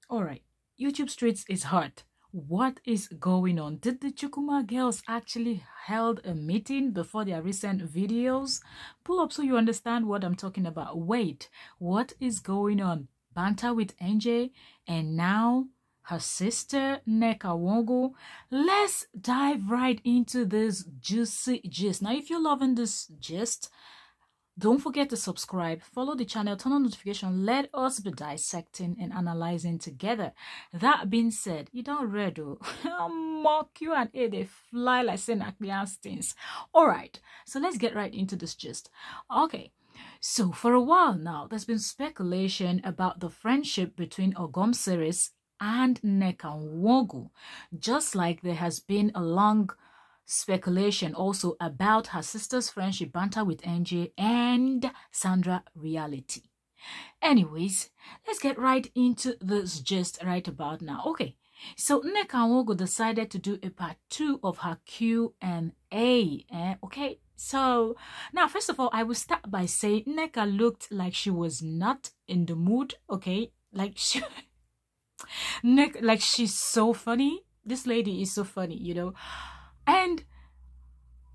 All right, YouTube Streets is hot. What is going on? Did the Chukuma girls actually held a meeting before their recent videos? Pull up so you understand what I'm talking about. Wait, what is going on? Banter with NJ and now her sister Nneka Nwogu. Let's dive right into this juicy gist. Now, if you're loving this gist, don't forget to subscribe, follow the channel, turn on notification. Let us be dissecting and analyzing together. That being said, you don't read more Q&A, they fly like St. Stings. All right, so let's get right into this gist. Okay, so for a while now, there's been speculation about the friendship between Ogom series and Nneka Nwogu, just like there has been a long speculation also about her sister's friendship banter with NJ and Sandra reality. Anyways, let's get right into this gist right about now. Okay, so Nneka Nwogu decided to do a part 2 of her Q&A. Okay, so now first of all, I will start by saying Nneka looked like she was not in the mood. Okay, like she like she's so funny. This lady is so funny, you know. And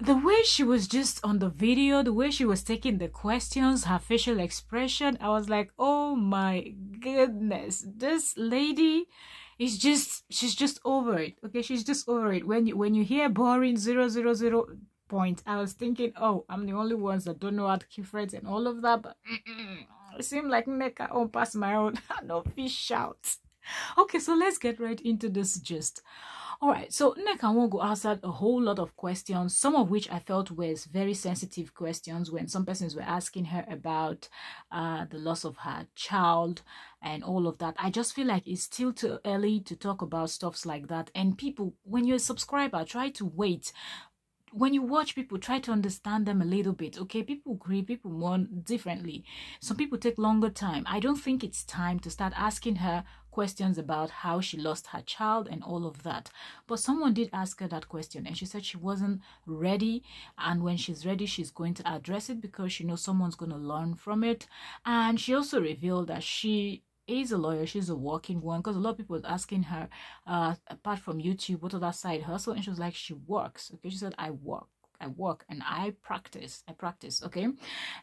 the way she was just on the video, the way she was taking the questions, her facial expression, I was like, oh my goodness, this lady is just, she's just over it. Okay, she's just over it. When you hear boring 000 point, I was thinking, oh, I'm the only ones that don't know how to keep friends and all of that, but it seemed like Nneka on past my own. No fish shout. Okay, so let's get right into this gist. All right, so Nneka Nwogu answered a whole lot of questions, some of which I felt was very sensitive questions when some persons were asking her about the loss of her child and all of that. I just feel like it's still too early to talk about stuffs like that. And people, when you're a subscriber, try to wait. When you watch people, try to understand them a little bit. Okay, people grieve, people mourn differently. Some people take longer time. I don't think it's time to start asking her questions about how she lost her child and all of that. But someone did ask her that question and she said she wasn't ready, and when she's ready she's going to address it because she knows someone's going to learn from it. And she also revealed that she is a lawyer, she's a working one, because a lot of people was asking her apart from YouTube what other side hustle, and she was like, she works. Okay, she said, I work and I practice, okay.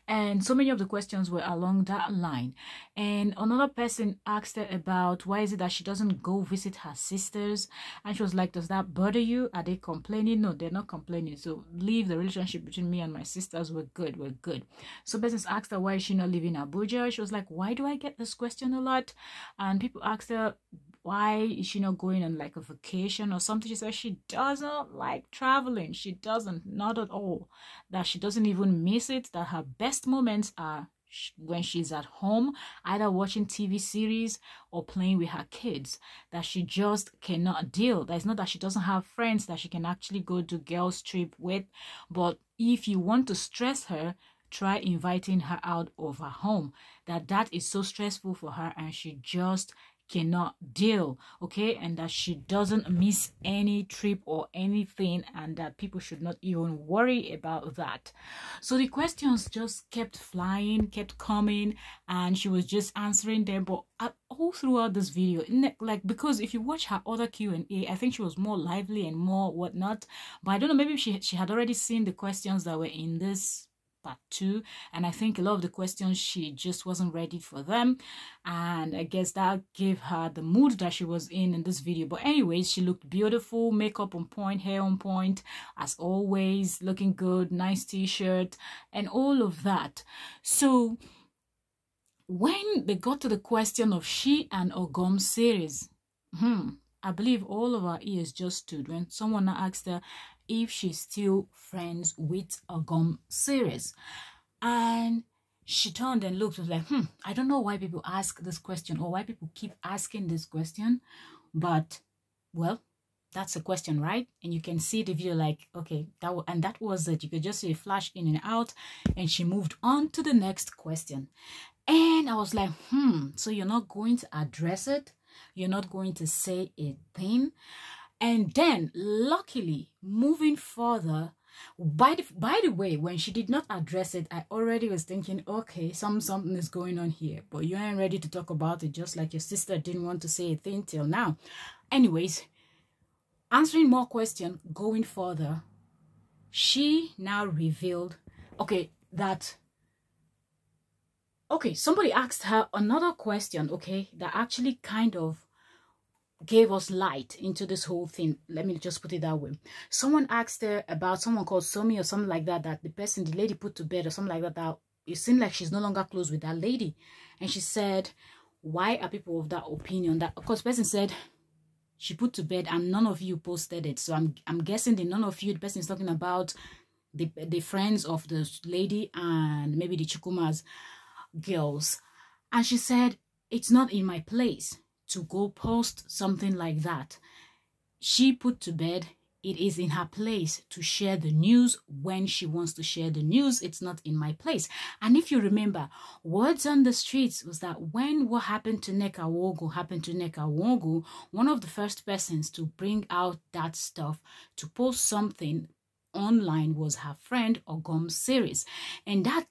And so many of the questions were along that line. And another person asked her about why is it that she doesn't go visit her sisters, and she was like, does that bother you? Are they complaining? No, they're not complaining, so leave the relationship between me and my sisters. We're good. So persons asked her why is she not living in Abuja. She was like, why do I get this question a lot? And people asked her, why is she not going on like a vacation or something? She said she doesn't like traveling. She doesn't, not at all. That she doesn't even miss it. That her best moments are when she's at home, either watching TV series or playing with her kids. That she just cannot deal. That it's not that she doesn't have friends that she can actually go to girls trip with. But if you want to stress her, try inviting her out of her home. That is so stressful for her and she just cannot deal. Okay, and that she doesn't miss any trip or anything, and that people should not even worry about that. So the questions just kept flying, kept coming, and she was just answering them. But all throughout this video, like, because if you watch her other Q&A, I think she was more lively and more whatnot, but I don't know, maybe she had already seen the questions that were in this part 2, and I think a lot of the questions she just wasn't ready for them, and I guess that gave her the mood that she was in this video. But anyways, she looked beautiful, makeup on point, hair on point as always, looking good, nice t-shirt and all of that. So when they got to the question of she and Ogom series, I believe all of our ears just stood when someone asked her if she's still friends with Ogom series. And she turned and looked, was like, I don't know why people ask this question or why people keep asking this question, but well, that's a question, right? And you can see the video like, okay, that was it. You could just see a flash in and out, and she moved on to the next question. And I was like, so you're not going to address it? You're not going to say a thing? And then, luckily, moving further, By the way, when she did not address it, I already was thinking, okay, something is going on here, but you ain't ready to talk about it, just like your sister didn't want to say a thing till now. Anyways, answering more questions, going further, she now revealed, somebody asked her another question, that actually kind of gave us light into this whole thing. Let me just put it that way. Someone asked her about someone called Somi or something like that, that the lady put to bed or something like that, that it seemed like she's no longer close with that lady. And she said, why are people of that opinion? That, of course, the person said she put to bed and none of you posted it. So I'm guessing the none of you, the person is talking about the friends of the lady and maybe the Chukuma's girls. And she said, it's not in my place to go post something like that. She put to bed, it is in her place to share the news when she wants to share the news. It's not in my place. And if you remember, words on the streets was that when what happened to Nneka happened to Nneka, one of the first persons to bring out that stuff, to post something online, was her friend Ogom series. And that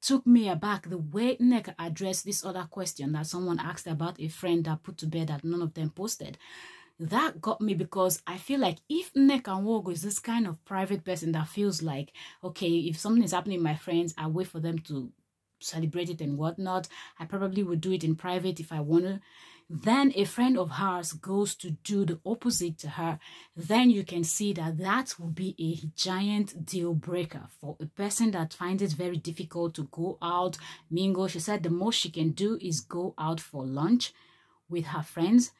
took me aback, the way Nneka addressed this other question that someone asked about a friend that put to bed that none of them posted. That got me, because I feel like if Nneka is this kind of private person that feels like, okay, if something is happening with my friends, I wait for them to celebrate it and whatnot. I probably would do it in private if I want to. Then a friend of hers goes to do the opposite to her. Then you can see that that will be a giant deal breaker for a person that finds it very difficult to go out, mingle. She said the most she can do is go out for lunch with her friends,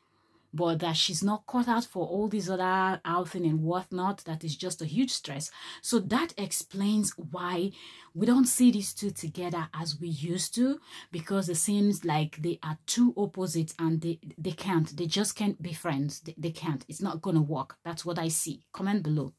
but that she's not caught out for all these other outing and whatnot. That is just a huge stress. So that explains why we don't see these two together as we used to, because it seems like they are two opposites and they just can't be friends. They can't. It's not gonna work. That's what I see. Comment below.